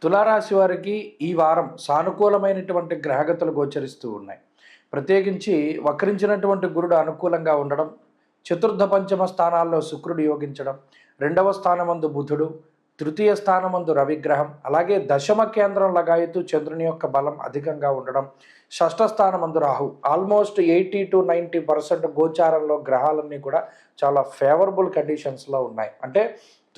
తులారాశి వారికి ఈ వారం సానుకూలమైనటువంటి గ్రహగతులు గోచరిస్తూ ఉన్నాయి. ప్రత్యేకించి వక్రించినటువంటి గురుడు అనుకూలంగా ఉండడం, చతుర్థ పంచమ స్థానాల్లో శుక్రుడు యోగించడం, రెండవ స్థానమందు బుధుడు, తృతీయ స్థానమందు రవిగ్రహం, అలాగే దశమ కేంద్రం లగాయతూ చంద్రుని యొక్క బలం అధికంగా ఉండడం, షష్ఠ స్థానమందు రాహు. ఆల్మోస్ట్ 80-90% గోచారంలో గ్రహాలన్నీ కూడా చాలా ఫేవరబుల్ కండిషన్స్లో ఉన్నాయి. అంటే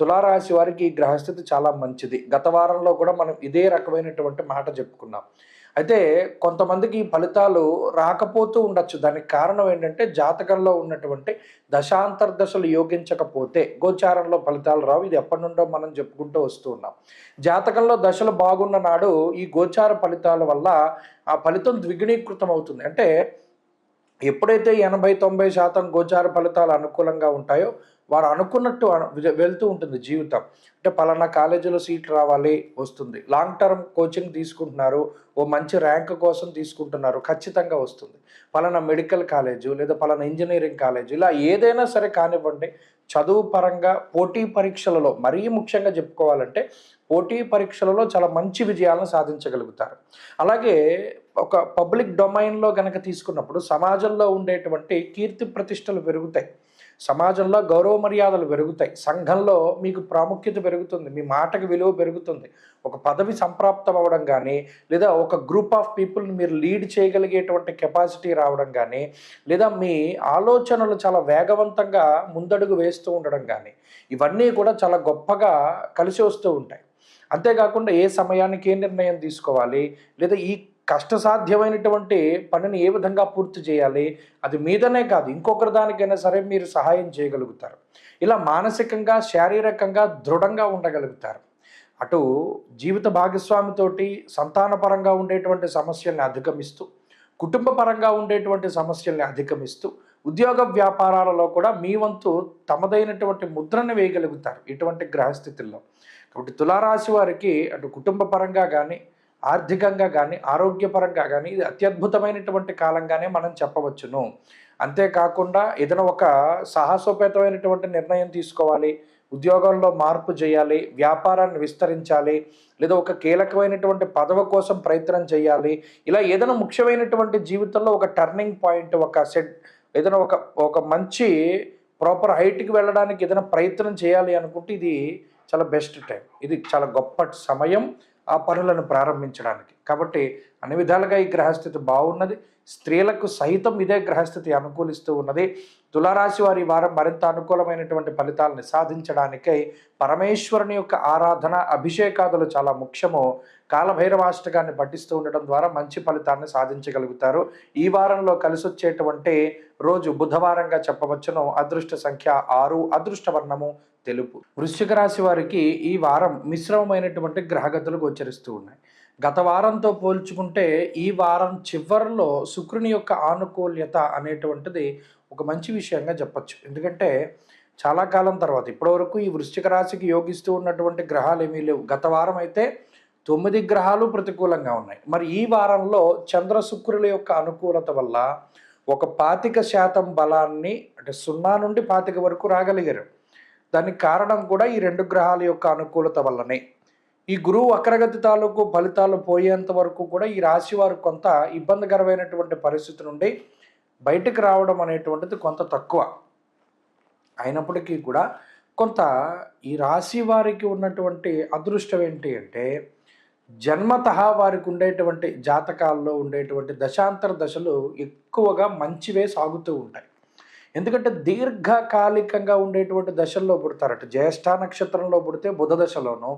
తులారాశి వారికి ఈ గ్రహస్థితి చాలా మంచిది. గత వారంలో కూడా మనం ఇదే రకమైనటువంటి మాట చెప్పుకున్నాం. అయితే కొంతమందికి ఈ ఫలితాలు రాకపోతూ ఉండొచ్చు. దానికి కారణం ఏంటంటే జాతకంలో ఉన్నటువంటి దశాంతర్దశలు యోగించకపోతే గోచారంలో ఫలితాలు రావు. ఇది ఎప్పటి నుండో మనం చెప్పుకుంటూ వస్తూ ఉన్నాం. జాతకంలో దశలు బాగున్న నాడు ఈ గోచార ఫలితాల వల్ల ఆ ఫలితం ద్విగుణీకృతం అవుతుంది. అంటే ఎప్పుడైతే 80-90% గోచార ఫలితాలు అనుకూలంగా ఉంటాయో వారు అనుకున్నట్టు వెళ్తూ ఉంటుంది జీవితం. అంటే పలానా కాలేజీలో సీట్ రావాలి, వస్తుంది. లాంగ్ టర్మ్ కోచింగ్ తీసుకుంటున్నారు, ఓ మంచి ర్యాంక్ కోసం తీసుకుంటున్నారు, ఖచ్చితంగా వస్తుంది. పలానా మెడికల్ కాలేజు లేదా పలానా ఇంజనీరింగ్ కాలేజు, ఇలా ఏదైనా సరే కానివ్వండి, చదువు పరంగా పోటీ పరీక్షలలో మరీ ముఖ్యంగా చెప్పుకోవాలంటే పోటీ పరీక్షలలో చాలా మంచి విజయాలను సాధించగలుగుతారు. అలాగే ఒక పబ్లిక్ డొమైన్లో గనక తీసుకున్నప్పుడు సమాజంలో ఉండేటువంటి కీర్తి ప్రతిష్టలు పెరుగుతాయి, సమాజంలో గౌరవ మర్యాదలు పెరుగుతాయి, సంఘంలో మీకు ప్రాముఖ్యత పెరుగుతుంది, మీ మాటకి విలువ పెరుగుతుంది, ఒక పదవి సంప్రాప్తం అవ్వడం కానీ, లేదా ఒక గ్రూప్ ఆఫ్ పీపుల్ని మీరు లీడ్ చేయగలిగేటువంటి కెపాసిటీ రావడం కానీ, లేదా మీ ఆలోచనలు చాలా వేగవంతంగా ముందడుగు వేస్తూ ఉండడం కానీ, ఇవన్నీ కూడా చాలా గొప్పగా కలిసి వస్తూ ఉంటాయి. అంతేకాకుండా ఏ సమయానికి ఏ నిర్ణయం తీసుకోవాలి, లేదా ఈ కష్టసాధ్యమైనటువంటి పనిని ఏ విధంగా పూర్తి చేయాలి, అది మీదనే కాదు ఇంకొకరి దానికైనా సరే మీరు సహాయం చేయగలుగుతారు. ఇలా మానసికంగా శారీరకంగా దృఢంగా ఉండగలుగుతారు. అటు జీవిత భాగస్వామితోటి సంతానపరంగా ఉండేటువంటి సమస్యల్ని అధిగమిస్తూ, కుటుంబ పరంగా ఉండేటువంటి సమస్యల్ని అధిగమిస్తూ, ఉద్యోగ వ్యాపారాలలో కూడా మీ వంతు తమదైనటువంటి ముద్రను వేయగలుగుతారు ఇటువంటి గ్రహస్థితుల్లో. కాబట్టి తులారాశి వారికి అటు కుటుంబ పరంగా కానీ, ఆర్థికంగా కానీ, ఆరోగ్యపరంగా కానీ ఇది అత్యద్భుతమైనటువంటి కాలంగానే మనం చెప్పవచ్చును. అంతేకాకుండా ఏదైనా ఒక సాహసోపేతమైనటువంటి నిర్ణయం తీసుకోవాలి, ఉద్యోగంలో మార్పు చేయాలి, వ్యాపారాన్ని విస్తరించాలి, లేదా ఒక కీలకమైనటువంటి పదవి కోసం ప్రయత్నం చేయాలి, ఇలా ఏదైనా ముఖ్యమైనటువంటి జీవితంలో ఒక టర్నింగ్ పాయింట్, ఒక సెట్, ఏదైనా ఒక మంచి ప్రాపర్ హైట్కి వెళ్ళడానికి ఏదైనా ప్రయత్నం చేయాలి అనుకుంటే ఇది చాలా బెస్ట్ టైం, ఇది చాలా గొప్ప సమయం ఆ పనులను ప్రారంభించడానికి. కాబట్టి అన్ని విధాలుగా ఈ గ్రహస్థితి బాగున్నది. స్త్రీలకు సైతం ఇదే గ్రహస్థితి అనుకూలిస్తూ ఉన్నది. తులారాశి వారి వారం మరింత అనుకూలమైనటువంటి ఫలితాలను సాధించడానికై పరమేశ్వరుని యొక్క ఆరాధన, అభిషేకాదులు చాలా ముఖ్యము. కాలభైరవాష్టకాన్ని పఠిస్తూ ఉండడం ద్వారా మంచి ఫలితాన్ని సాధించగలుగుతారు. ఈ వారంలో కలిసి వచ్చేటువంటి రోజు బుధవారంగా చెప్పవచ్చును. అదృష్ట సంఖ్య 6, అదృష్ట వర్ణము తెలుపు. వృశ్చిక రాశి వారికి ఈ వారం మిశ్రమమైనటువంటి గ్రహగతులు గోచరిస్తూ ఉన్నాయి. గత వారంతో పోల్చుకుంటే ఈ వారం చివరిలో శుక్రుని యొక్క ఆనుకూల్యత అనేటువంటిది ఒక మంచి విషయంగా చెప్పచ్చు. ఎందుకంటే చాలా కాలం తర్వాత ఇప్పటివరకు ఈ వృశ్చిక రాశికి యోగిస్తూ ఉన్నటువంటి గ్రహాలు ఏమీ లేవు. గత వారం అయితే 9 గ్రహాలు ప్రతికూలంగా ఉన్నాయి. మరి ఈ వారంలో చంద్ర శుక్రుల యొక్క అనుకూలత వల్ల ఒక 25% బలాన్ని, అంటే 0 నుండి 25 వరకు రాగలిగారు. దానికి కారణం కూడా ఈ 2 గ్రహాల యొక్క అనుకూలత వల్లనే. ఈ గురువు వక్రగతి తాలూకు ఫలితాలు పోయేంత వరకు కూడా ఈ రాశి వారు కొంత ఇబ్బందికరమైనటువంటి పరిస్థితి నుండి బయటకు రావడం అనేటువంటిది కొంత తక్కువ అయినప్పటికీ కూడా కొంత ఈ రాశి వారికి ఉన్నటువంటి అదృష్టం ఏంటి అంటే జన్మతః వారికి ఉండేటువంటి జాతకాల్లో ఉండేటువంటి దశాంతర దశలు ఎక్కువగా మంచివే సాగుతూ ఉంటాయి. ఎందుకంటే దీర్ఘకాలికంగా ఉండేటువంటి దశల్లో పుడతారట. జ్యేష్ఠ నక్షత్రంలో పుడితే బుధ దశలోను,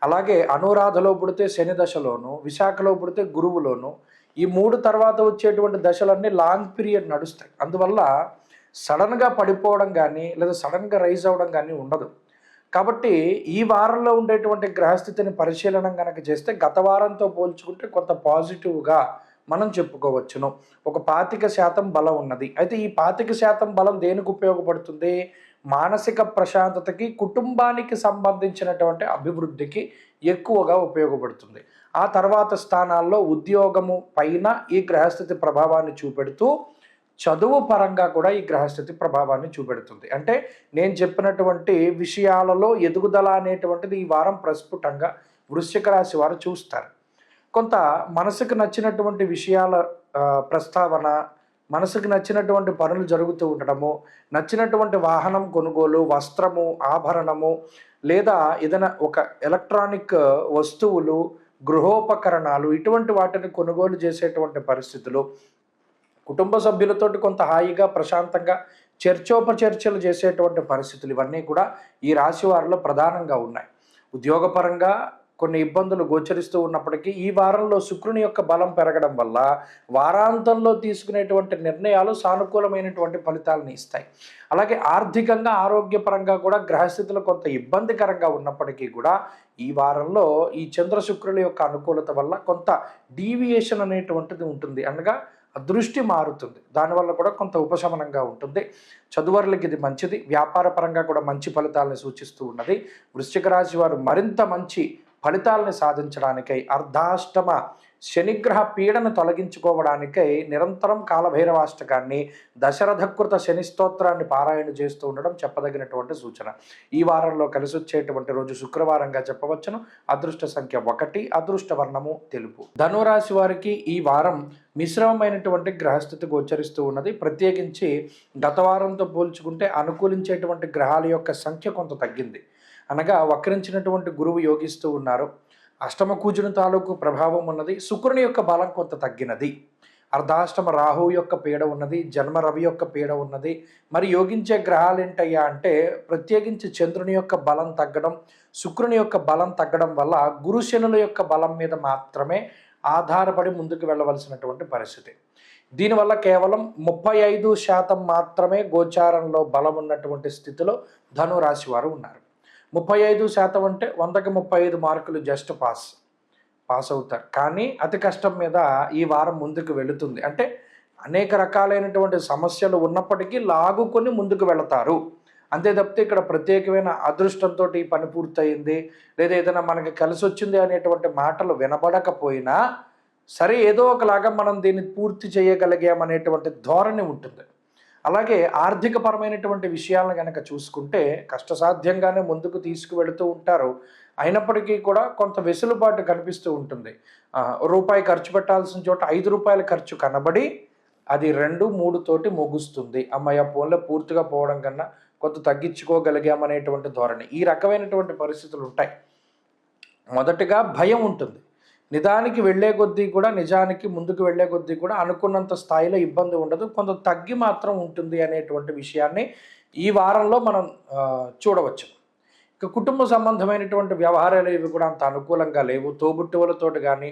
అలాగే అనురాధలో పుడితే శని దశలోను, విశాఖలో పుడితే గురువులోను, ఈ 3 తర్వాత వచ్చేటువంటి దశలన్నీ లాంగ్ పీరియడ్ నడుస్తాయి. అందువల్ల సడన్గా పడిపోవడం కానీ లేదా సడన్గా రైజ్ అవ్వడం కానీ ఉండదు. కాబట్టి ఈ వారంలో ఉండేటువంటి గ్రహస్థితిని పరిశీలన కనుక చేస్తే గత వారంతో పోల్చుకుంటే కొంత పాజిటివ్గా మనం చెప్పుకోవచ్చును. ఒక 25% బలం ఉన్నది. అయితే ఈ 25% బలం దేనికి ఉపయోగపడుతుంది? మానసిక ప్రశాంతతకి, కుటుంబానికి సంబంధించినటువంటి అభివృద్ధికి ఎక్కువగా ఉపయోగపడుతుంది. ఆ తర్వాత స్థానాల్లో ఉద్యోగము పైన ఈ గ్రహస్థితి ప్రభావాన్ని చూపెడుతూ చదువు పరంగా కూడా ఈ గ్రహస్థితి ప్రభావాన్ని చూపెడుతుంది. అంటే నేను చెప్పినటువంటి విషయాలలో ఎదుగుదల అనేటువంటిది ఈ వారం ప్రస్ఫుటంగా వృశ్చిక రాశి వారు చూస్తారు. కొంత మనసుకు నచ్చినటువంటి విషయాల ప్రస్తావన, మనసుకు నచ్చినటువంటి పనులు జరుగుతూ ఉండడము, నచ్చినటువంటి వాహనం కొనుగోలు, వస్త్రము, ఆభరణము, లేదా ఏదైనా ఒక ఎలక్ట్రానిక్ వస్తువులు, గృహోపకరణాలు ఇటువంటి వాటిని కొనుగోలు చేసేటువంటి పరిస్థితులు, కుటుంబ సభ్యులతోటి కొంత హాయిగా ప్రశాంతంగా చర్చోపచర్చలు చేసేటువంటి పరిస్థితులు ఇవన్నీ కూడా ఈ రాశి వారిలో ప్రధానంగా ఉన్నాయి. ఉద్యోగపరంగా కొన్ని ఇబ్బందులు గోచరిస్తూ ఉన్నప్పటికీ ఈ వారంలో శుక్రుని యొక్క బలం పెరగడం వల్ల వారాంతంలో తీసుకునేటువంటి నిర్ణయాలు సానుకూలమైనటువంటి ఫలితాలను ఇస్తాయి. అలాగే ఆర్థికంగా ఆరోగ్యపరంగా కూడా గ్రహస్థితులు కొంత ఇబ్బందికరంగా ఉన్నప్పటికీ కూడా ఈ వారంలో ఈ చంద్ర శుక్రుల యొక్క అనుకూలత వల్ల కొంత డీవియేషన్ అనేటువంటిది ఉంటుంది, అనగా దృష్టి మారుతుంది. దానివల్ల కూడా కొంత ఉపశమనంగా ఉంటుంది. చదువర్లకి ఇది మంచిది. వ్యాపార పరంగా కూడా మంచి ఫలితాలను సూచిస్తూ ఉన్నది. వృశ్చిక రాశి వారు మరింత మంచి ఫలితాలను సాధించడానికై అర్ధాష్టమ శనిగ్రహ పీడను తొలగించుకోవడానికై నిరంతరం కాలభైరవాష్టకాన్ని, దశరథకృత శని స్తోత్రాన్ని పారాయణ చేస్తూ ఉండడం చెప్పదగినటువంటి సూచన. ఈ వారంలో కలిసి వచ్చేటువంటి రోజు శుక్రవారంగా చెప్పవచ్చును. అదృష్ట సంఖ్య 1, అదృష్ట వర్ణము తెలుపు. ధనురాశి వారికి ఈ వారం మిశ్రమమైనటువంటి గ్రహస్థితి గోచరిస్తూ ఉన్నది. ప్రత్యేకించి గత వారంతో పోల్చుకుంటే అనుకూలించేటువంటి గ్రహాల యొక్క సంఖ్య కొంత తగ్గింది. అనగా వక్రించినటువంటి గురువు యోగిస్తూ ఉన్నారు. అష్టమ కూజుని తాలూకు ప్రభావం ఉన్నది. శుక్రుని యొక్క బలం కొంత తగ్గినది. అర్ధాష్టమ రాహువు యొక్క పీడ ఉన్నది. జన్మ రవి యొక్క పీడ ఉన్నది. మరి యోగించే గ్రహాలు ఏంటయ్యా అంటే ప్రత్యేకించి చంద్రుని యొక్క బలం తగ్గడం, శుక్రుని యొక్క బలం తగ్గడం వల్ల గురు శనుల యొక్క బలం మీద మాత్రమే ఆధారపడి ముందుకు వెళ్ళవలసినటువంటి పరిస్థితి. దీనివల్ల కేవలం 35% మాత్రమే గోచారంలో బలం ఉన్నటువంటి స్థితిలో ధనురాశి వారు ఉన్నారు. 35% అంటే 100కి 35 మార్కులు జస్ట్ పాస్ అవుతారు. కానీ అతి కష్టం మీద ఈ వారం ముందుకు వెళుతుంది. అంటే అనేక రకాలైనటువంటి సమస్యలు ఉన్నప్పటికీ లాగుకొని ముందుకు వెళతారు. అంతే తప్పితే ఇక్కడ ప్రత్యేకమైన అదృష్టంతో ఈ పని పూర్తయింది, లేదా ఏదైనా మనకి కలిసి వచ్చింది అనేటువంటి మాటలు వినబడకపోయినా సరే ఏదో ఒకలాగా మనం దీన్ని పూర్తి చేయగలిగామనేటువంటి ధోరణి ఉంటుంది. అలాగే ఆర్థికపరమైనటువంటి విషయాలను కనుక చూసుకుంటే కష్టసాధ్యంగానే ముందుకు తీసుకువెళుతూ ఉంటారు. అయినప్పటికీ కూడా కొంత వెసులుబాటు కనిపిస్తూ ఉంటుంది. రూపాయి ఖర్చు పెట్టాల్సిన చోట 5 రూపాయల ఖర్చు కనబడి అది 2, 3 తోటి ముగుస్తుంది. అమ్మాయి ఫోన్లో పూర్తిగా పోవడం కన్నా కొంత తగ్గించుకోగలిగామనేటువంటి ధోరణి. ఈ రకమైనటువంటి పరిస్థితులు ఉంటాయి. మొదటిగా భయం ఉంటుంది. నిదానికి వెళ్ళే కొద్దీ కూడా, నిజానికి ముందుకు వెళ్ళే కొద్దీ కూడా అనుకున్నంత స్థాయిలో ఇబ్బంది ఉండదు, కొంత తగ్గి మాత్రం ఉంటుంది అనేటువంటి విషయాన్ని ఈ వారంలో మనం చూడవచ్చు. ఇక కుటుంబ సంబంధమైనటువంటి వ్యవహారాలు ఇవి కూడా అంత అనుకూలంగా లేవు. తోబుట్టువులతోటి కానీ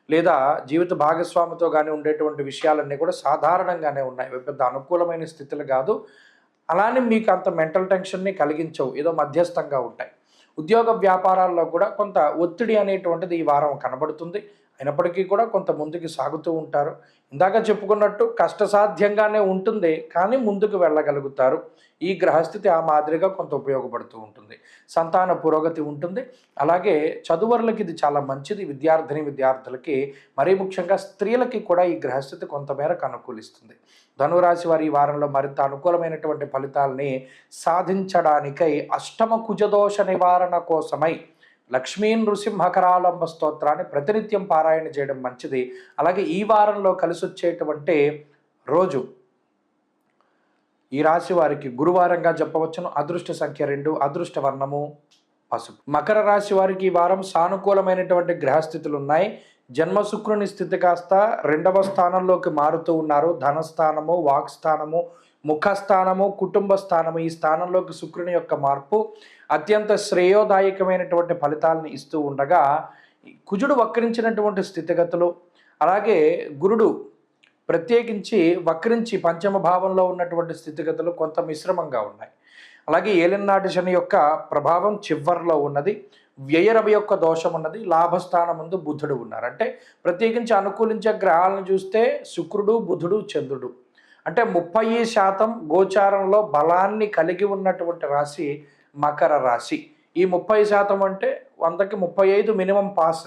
లేదా జీవిత భాగస్వామితో కానీ ఉండేటువంటి విషయాలన్నీ కూడా సాధారణంగానే ఉన్నాయి. పెద్ద అనుకూలమైన స్థితులు కాదు. అలానే మీకు అంత మెంటల్ టెన్షన్ని కలిగించవు, ఏదో మధ్యస్థంగా ఉంటాయి. ఉద్యోగ వ్యాపారాల్లో కూడా కొంత ఒత్తిడి అనేటువంటిది ఈ వారం కనబడుతుంది. అయినప్పటికీ కూడా కొంత ముందుకు సాగుతూ ఉంటారు. ఇందాక చెప్పుకున్నట్టు కష్టసాధ్యంగానే ఉంటుంది, కానీ ముందుకు వెళ్ళగలుగుతారు. ఈ గ్రహస్థితి ఆ మాదిరిగా కొంత ఉపయోగపడుతూ ఉంటుంది. సంతాన పురోగతి ఉంటుంది. అలాగే చదువర్లకి ఇది చాలా మంచిది. విద్యార్థులకి మరీ ముఖ్యంగా స్త్రీలకి కూడా ఈ గ్రహస్థితి కొంతమేరకు అనుకూలిస్తుంది. ధనురాశి వారి ఈ వారంలో మరింత అనుకూలమైనటువంటి ఫలితాలని సాధించడానికై అష్టమ కుజదోష నివారణ కోసమై లక్ష్మీ నృసింహకరాలంబ స్తోత్రాన్ని ప్రతినిత్యం పారాయణ చేయడం మంచిది. అలాగే ఈ వారంలో కలిసి వచ్చేటువంటి రోజు ఈ రాశి వారికి గురువారంగా చెప్పవచ్చును. అదృష్ట సంఖ్య 2, అదృష్ట వర్ణము పసుపు. మకర రాశి వారికి ఈ వారం సానుకూలమైనటువంటి గ్రహస్థితులు ఉన్నాయి. జన్మ శుక్రుని స్థితి కాస్త 2వ స్థానంలోకి మారుతూ ఉన్నారు. ధనస్థానము, వాక్స్థానము, ముఖస్థానము, కుటుంబ స్థానము, ఈ స్థానంలోకి శుక్రుని యొక్క మార్పు అత్యంత శ్రేయోదాయకమైనటువంటి ఫలితాలను ఇస్తూ ఉండగా కుజుడు వక్రించినటువంటి స్థితిగతులు, అలాగే గురుడు ప్రత్యేకించి వక్రించి పంచమ భావంలో ఉన్నటువంటి స్థితిగతులు కొంత మిశ్రమంగా ఉన్నాయి. అలాగే ఏలినాటి శని యొక్క ప్రభావం చివర్లో ఉన్నది. వ్యయరవి యొక్క దోషం ఉన్నది. లాభస్థానం ముందు బుధుడు ఉన్నారు. అంటే ప్రత్యేకించి అనుకూలించే గ్రహాలను చూస్తే శుక్రుడు, బుధుడు, చంద్రుడు, అంటే 30% గోచారంలో బలాన్ని కలిగి ఉన్నటువంటి రాశి మకర రాశి. ఈ 30% అంటే 100కి 35 మినిమం పాస్,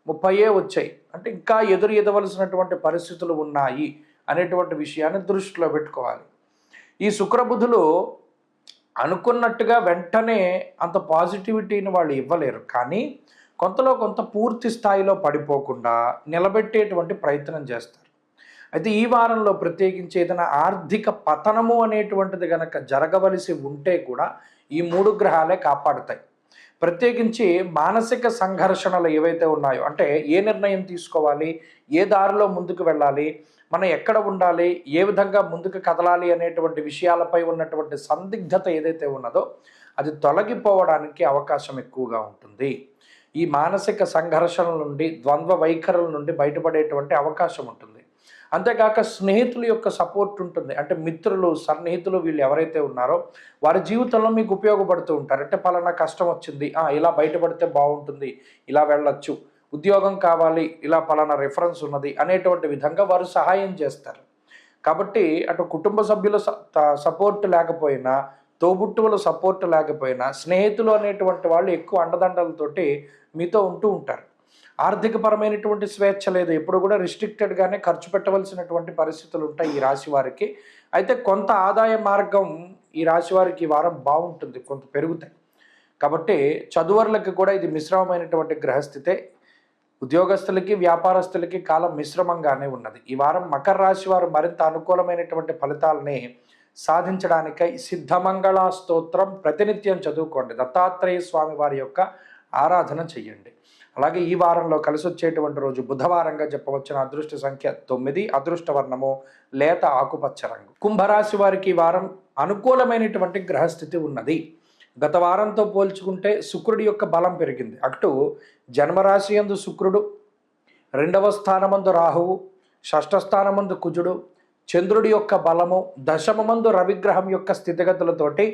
30 వచ్చాయి. అంటే ఇంకా ఎదురవలసినటువంటి పరిస్థితులు ఉన్నాయి అనేటువంటి విషయాన్ని దృష్టిలో పెట్టుకోవాలి. ఈ శుక్రబుధులు అనుకున్నట్టుగా వెంటనే అంత పాజిటివిటీని వాళ్ళు ఇవ్వలేరు, కానీ కొంతలో కొంత పూర్తి స్థాయిలో పడిపోకుండా నిలబెట్టేటువంటి ప్రయత్నం చేస్తారు. అయితే ఈ వారంలో ప్రత్యేకించి ఏదైనా ఆర్థిక పతనము అనేటువంటిది గనక జరగవలసి ఉంటే కూడా ఈ 3 గ్రహాలే కాపాడుతాయి. ప్రత్యేకించి మానసిక సంఘర్షణలు ఏవైతే ఉన్నాయో, అంటే ఏ నిర్ణయం తీసుకోవాలి, ఏ దారిలో ముందుకు వెళ్ళాలి, మనం ఎక్కడ ఉండాలి, ఏ విధంగా ముందుకు కదలాలి అనేటువంటి విషయాలపై ఉన్నటువంటి సందిగ్ధత ఏదైతే ఉన్నదో అది తొలగిపోవడానికి అవకాశం ఎక్కువగా ఉంటుంది. ఈ మానసిక సంఘర్షణల నుండి, ద్వంద్వ వైఖరుల నుండి బయటపడేటువంటి అవకాశం ఉంటుంది. అంతేకాక స్నేహితుల యొక్క సపోర్ట్ ఉంటుంది. అంటే మిత్రులు, సన్నిహితులు వీళ్ళు ఎవరైతే ఉన్నారో వారి జీవితంలో మీకు ఉపయోగపడుతూ ఉంటారు. అంటే పలానా కష్టం వచ్చింది, ఇలా బయటపడితే బాగుంటుంది, ఇలా వెళ్ళొచ్చు, ఉద్యోగం కావాలి, ఇలా పలానా రిఫరెన్స్ ఉన్నది అనేటువంటి విధంగా వారు సహాయం చేస్తారు. కాబట్టి అటు కుటుంబ సభ్యుల సపోర్ట్ లేకపోయినా, తోబుట్టువుల సపోర్ట్ లేకపోయినా, స్నేహితులు అనేటువంటి వాళ్ళు ఎక్కువ అండదండలతోటి మీతో ఉంటూ ఉంటారు. ఆర్థికపరమైనటువంటి స్వేచ్ఛ లేదు, ఎప్పుడు కూడా రిస్ట్రిక్టెడ్గానే ఖర్చు పెట్టవలసినటువంటి పరిస్థితులు ఉంటాయి ఈ రాశి వారికి. అయితే కొంత ఆదాయ మార్గం ఈ రాశి వారికి ఈ వారం బాగుంటుంది, కొంత పెరుగుతాయి. కాబట్టి చదువర్లకు కూడా ఇది మిశ్రమమైనటువంటి గ్రహస్థితే. ఉద్యోగస్తులకి, వ్యాపారస్తులకి కాలం మిశ్రమంగానే ఉన్నది. ఈ వారం మకర రాశి వారు మరింత అనుకూలమైనటువంటి ఫలితాలని సాధించడానికై సిద్ధమంగళ స్తోత్రం ప్రతినిత్యం చదువుకోండి. దత్తాత్రేయ స్వామి వారి యొక్క ఆరాధన చెయ్యండి. అలాగే ఈ వారంలో కలిసి వచ్చేటువంటి రోజు బుధవారంగా చెప్పవచ్చిన అదృష్ట సంఖ్య 9, అదృష్ట వర్ణము లేత ఆకుపచ్చ రంగు. కుంభరాశి వారికి ఈ వారం అనుకూలమైనటువంటి గ్రహస్థితి ఉన్నది. గత వారంతో పోల్చుకుంటే శుక్రుడి యొక్క బలం పెరిగింది. అటు జన్మరాశి యందు శుక్రుడు, 2వ స్థానమందు రాహువు, 6వ స్థానమందు కుజుడు, చంద్రుడి యొక్క బలము, దశమమందు రవిగ్రహం యొక్క స్థితిగతులతోటి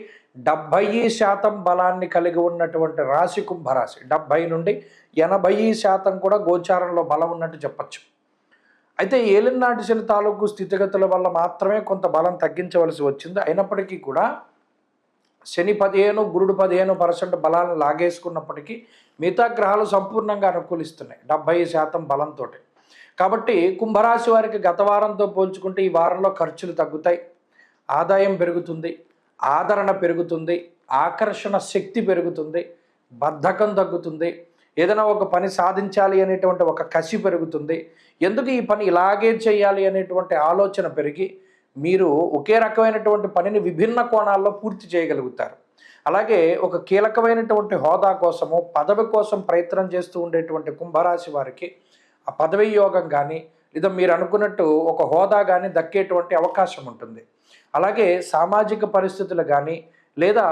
70% బలాన్ని కలిగి ఉన్నటువంటి రాశి కుంభరాశి. 70 నుండి 80% కూడా గోచారంలో బలం ఉన్నట్టు చెప్పచ్చు. అయితే ఏలినాటి శని తాలూకు స్థితిగతుల వల్ల మాత్రమే కొంత బలం తగ్గించవలసి వచ్చింది. అయినప్పటికీ కూడా శని 15, గురుడు 15% బలాన్ని లాగేసుకున్నప్పటికీ మిగతా గ్రహాలు సంపూర్ణంగా అనుకూలిస్తున్నాయి 70% బలంతో. కాబట్టి కుంభరాశి వారికి గత వారంతో పోల్చుకుంటే ఈ వారంలో ఖర్చులు తగ్గుతాయి, ఆదాయం పెరుగుతుంది, ఆదరణ పెరుగుతుంది, ఆకర్షణ శక్తి పెరుగుతుంది, బద్ధకం తగ్గుతుంది, ఏదైనా ఒక పని సాధించాలి అనేటువంటి ఒక కసి పెరుగుతుంది, ఎందుకు ఈ పని ఇలాగే చేయాలి అనేటువంటి ఆలోచన పెరిగి మీరు ఒకే రకమైనటువంటి పనిని విభిన్న కోణాల్లో పూర్తి చేయగలుగుతారు. అలాగే ఒక కీలకమైనటువంటి హోదా కోసము, పదవి కోసం ప్రయత్నం చేస్తూ ఉండేటువంటి కుంభరాశి వారికి ఆ పదవి యోగం కానీ, లేదా మీరు అనుకున్నట్టు ఒక హోదా కానీ దక్కేటువంటి అవకాశం ఉంటుంది. అలాగే సామాజిక పరిస్థితులు కానీ, లేదా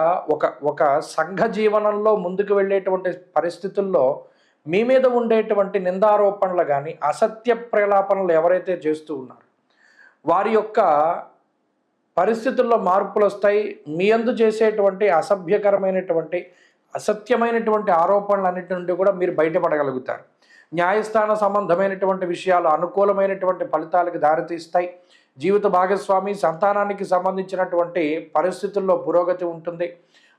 ఒక సంఘ జీవనంలో ముందుకు వెళ్ళేటువంటి పరిస్థితుల్లో మీ మీద ఉండేటువంటి నిందారోపణలు కానీ, అసత్య ప్రలాపనలు ఎవరైతే చేస్తూ ఉన్నారో వారి యొక్క పరిస్థితుల్లో మార్పులు వస్తాయి. మీ యందు చేసేటువంటి అసభ్యకరమైనటువంటి, అసత్యమైనటువంటి ఆరోపణలన్నిటి నుండి కూడా మీరు బయటపడగలుగుతారు. న్యాయస్థాన సంబంధమైనటువంటి విషయాలు అనుకూలమైనటువంటి ఫలితాలకు దారితీస్తాయి. జీవిత భాగస్వామి, సంతానానికి సంబంధించినటువంటి పరిస్థితుల్లో పురోగతి ఉంటుంది,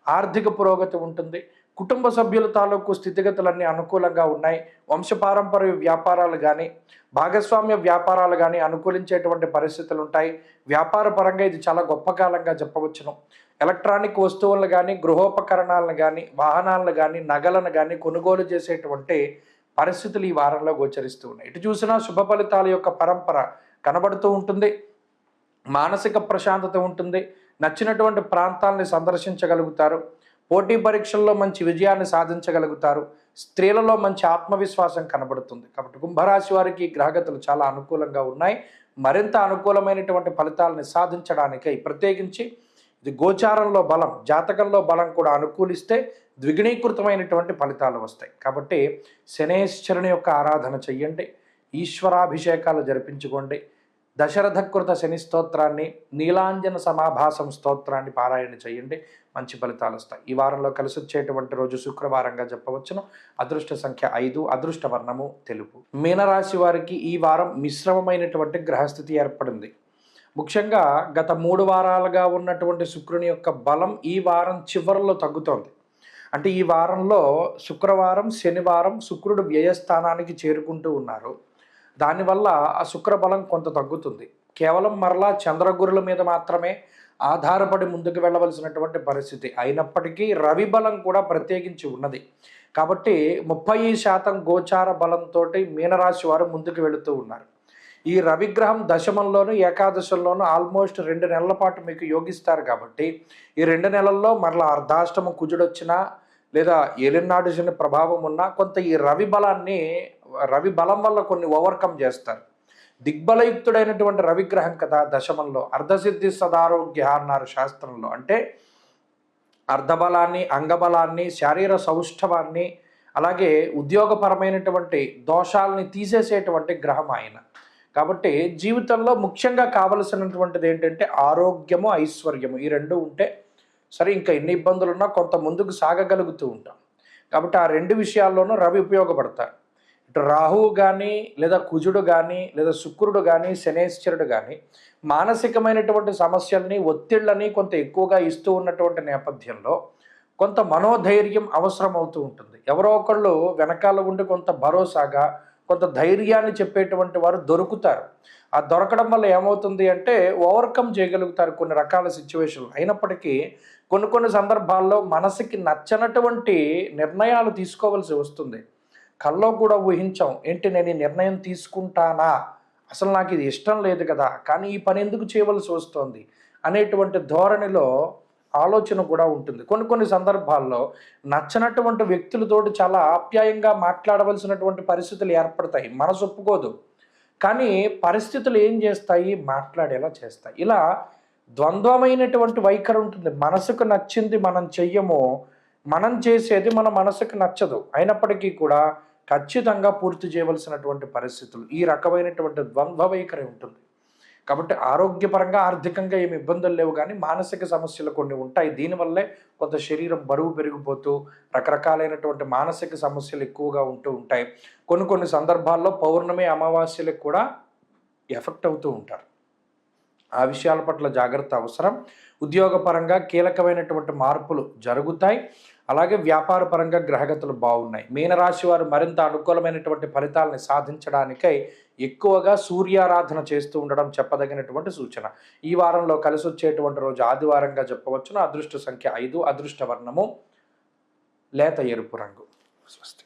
ఆర్థిక పురోగతి ఉంటుంది. కుటుంబ సభ్యుల తాలూకు స్థితిగతులన్నీ అనుకూలంగా ఉన్నాయి. వంశపారంపర్య వ్యాపారాలు కానీ, భాగస్వామ్య వ్యాపారాలు కానీ అనుకూలించేటువంటి పరిస్థితులు ఉంటాయి. వ్యాపార పరంగా ఇది చాలా గొప్ప కాలంగా చెప్పవచ్చును. ఎలక్ట్రానిక్ వస్తువులను కానీ, గృహోపకరణాలను కానీ, వాహనాలను కానీ, నగలను కానీ కొనుగోలు చేసేటువంటి పరిస్థితులు ఈ వారంలో గోచరిస్తూ ఉన్నాయి. ఇటు చూసినా శుభ ఫలితాల యొక్క పరంపర కనబడుతూ ఉంటుంది. మానసిక ప్రశాంతత ఉంటుంది. నచ్చినటువంటి ప్రాంతాలని సందర్శించగలుగుతారు. పోటీ పరీక్షల్లో మంచి విజయాన్ని సాధించగలుగుతారు. స్త్రీలలో మంచి ఆత్మవిశ్వాసం కనబడుతుంది. కాబట్టి కుంభరాశి వారికి గ్రహగతులు చాలా అనుకూలంగా ఉన్నాయి. మరింత అనుకూలమైనటువంటి ఫలితాలని సాధించడానికై ప్రత్యేకించి ఇది గోచారంలో బలం, జాతకంలో బలం కూడా అనుకూలిస్తే ద్విగుణీకృతమైనటువంటి ఫలితాలు వస్తాయి. కాబట్టి శనేశ్వరుని యొక్క ఆరాధన చెయ్యండి, ఈశ్వరాభిషేకాలు జరిపించుకోండి, దశరథకృత శని స్తోత్రాన్ని, నీలాంజన సమాభాసం స్తోత్రాన్ని పారాయణ చేయండి, మంచి ఫలితాలు వస్తాయి. ఈ వారంలో కలిసి వచ్చేటువంటి రోజు శుక్రవారంగా చెప్పవచ్చును. అదృష్ట సంఖ్య 5, అదృష్ట వర్ణము తెలుపు. మీనరాశి వారికి ఈ వారం మిశ్రమమైనటువంటి గ్రహస్థితి ఏర్పడింది. ముఖ్యంగా గత 3 వారాలుగా ఉన్నటువంటి శుక్రుని యొక్క బలం ఈ వారం చివరిలో తగ్గుతోంది. అంటే ఈ వారంలో శుక్రవారం, శనివారం శుక్రుడు వ్యయస్థానానికి చేరుకుంటూ ఉన్నారు. దానివల్ల ఆ శుక్ర బలం కొంత తగ్గుతుంది. కేవలం మరలా చంద్రగురుల మీద మాత్రమే ఆధారపడి ముందుకు వెళ్ళవలసినటువంటి పరిస్థితి. అయినప్పటికీ రవి బలం కూడా ప్రత్యేకించి ఉన్నది. కాబట్టి 30% గోచార బలంతో మీనరాశి వారు ముందుకు వెళుతూ ఉన్నారు. ఈ రవిగ్రహం దశమంలోను ఏకాదశంలోను ఆల్మోస్ట్ 2 నెలల పాటు మీకు యోగిస్తారు. కాబట్టి ఈ 2 నెలల్లో మరలా అర్ధాష్టమ కుజుడొచ్చినా లేదా ఏలినాడు శని ప్రభావం ఉన్నా కొంత ఈ రవి బలం వల్ల కొన్ని ఓవర్కమ్ చేస్తారు. దిగ్బలయుక్తుడైనటువంటి రవిగ్రహం కదా దశమంలో. అర్ధసిద్ధి సదారోగ్య అన్నారు శాస్త్రంలో. అంటే అర్ధబలాన్ని, అంగబలాన్ని, శారీర సౌష్ఠవాన్ని, అలాగే ఉద్యోగపరమైనటువంటి దోషాలని తీసేసేటువంటి గ్రహం ఆయన. కాబట్టి జీవితంలో ముఖ్యంగా కావలసినటువంటిది ఏంటంటే ఆరోగ్యము, ఐశ్వర్యము. ఈ 2 ఉంటే సరే, ఇంకా ఎన్ని ఇబ్బందులున్నా కొంత ముందుకు సాగగలుగుతూ ఉంటాం. కాబట్టి ఆ 2 విషయాల్లోనూ రవి ఉపయోగపడతారు. ఇటు రాహువు కానీ, లేదా కుజుడు కానీ, లేదా శుక్రుడు కానీ, శనేశ్వరుడు కానీ మానసికమైనటువంటి సమస్యల్ని, ఒత్తిళ్ళని కొంత ఎక్కువగా ఇస్తూ ఉన్నటువంటి నేపథ్యంలో కొంత మనోధైర్యం అవసరం అవుతూ ఉంటుంది. ఎవరో ఒకళ్ళు వెనకాల ఉండి కొంత భరోసాగా, కొంత ధైర్యాన్ని చెప్పేటువంటి వారు దొరుకుతారు. ఆ దొరకడం వల్ల ఏమవుతుంది అంటే ఓవర్కమ్ చేయగలుగుతారు కొన్ని రకాల సిచ్యువేషన్లు. అయినప్పటికీ కొన్ని సందర్భాల్లో మనసుకి నచ్చనటువంటి నిర్ణయాలు తీసుకోవాల్సి వస్తుంది. కల్లో కూడా ఊహించాం, ఏంటి నేను ఈ నిర్ణయం తీసుకుంటానా, అసలు నాకు ఇది ఇష్టం లేదు కదా, కానీ ఈ పని ఎందుకు చేయవలసి వస్తుంది అనేటువంటి ధోరణిలో ఆలోచన కూడా ఉంటుంది. కొన్ని సందర్భాల్లో నచ్చనటువంటి వ్యక్తులతోటి చాలా ఆప్యాయంగా మాట్లాడవలసినటువంటి పరిస్థితులు ఏర్పడతాయి. మనసు ఒప్పుకోదు, కానీ పరిస్థితులు ఏం చేస్తాయి, మాట్లాడేలా చేస్తాయి. ఇలా ద్వంద్వమైనటువంటి వైఖరి ఉంటుంది. మనసుకు నచ్చింది మనం చెయ్యము, మనం చేసేది మన మనసుకు నచ్చదు. అయినప్పటికీ కూడా ఖచ్చితంగా పూర్తి చేయవలసినటువంటి పరిస్థితులు, ఈ రకమైనటువంటి ద్వంద్వ వైఖరి ఉంటుంది. కాబట్టి ఆరోగ్యపరంగా, ఆర్థికంగా ఏమి ఇబ్బందులు లేవు, కానీ మానసిక సమస్యలు కొన్ని ఉంటాయి. దీనివల్లే కొంత శరీరం బరువు పెరిగిపోతూ రకరకాలైనటువంటి మానసిక సమస్యలు ఎక్కువగా ఉంటూ ఉంటాయి. కొన్ని సందర్భాల్లో పౌర్ణమి, అమావాస్యలకు కూడా ఎఫెక్ట్ అవుతూ ఉంటారు. ఆ విషయాల పట్ల జాగ్రత్త అవసరం. ఉద్యోగపరంగా కీలకమైనటువంటి మార్పులు జరుగుతాయి. అలాగే వ్యాపారపరంగా గ్రహగతులు బాగున్నాయి. మీనరాశి వారు మరింత అనుకూలమైనటువంటి ఫలితాలను సాధించడానికై ఎక్కువగా సూర్యారాధన చేస్తూ ఉండడం చెప్పదగినటువంటి సూచన. ఈ వారంలో కలిసి వచ్చేటువంటి రోజు ఆదివారంగా చెప్పవచ్చును. అదృష్ట సంఖ్య 5, అదృష్ట వర్ణము లేత ఎరుపు రంగు. స్వస్తి.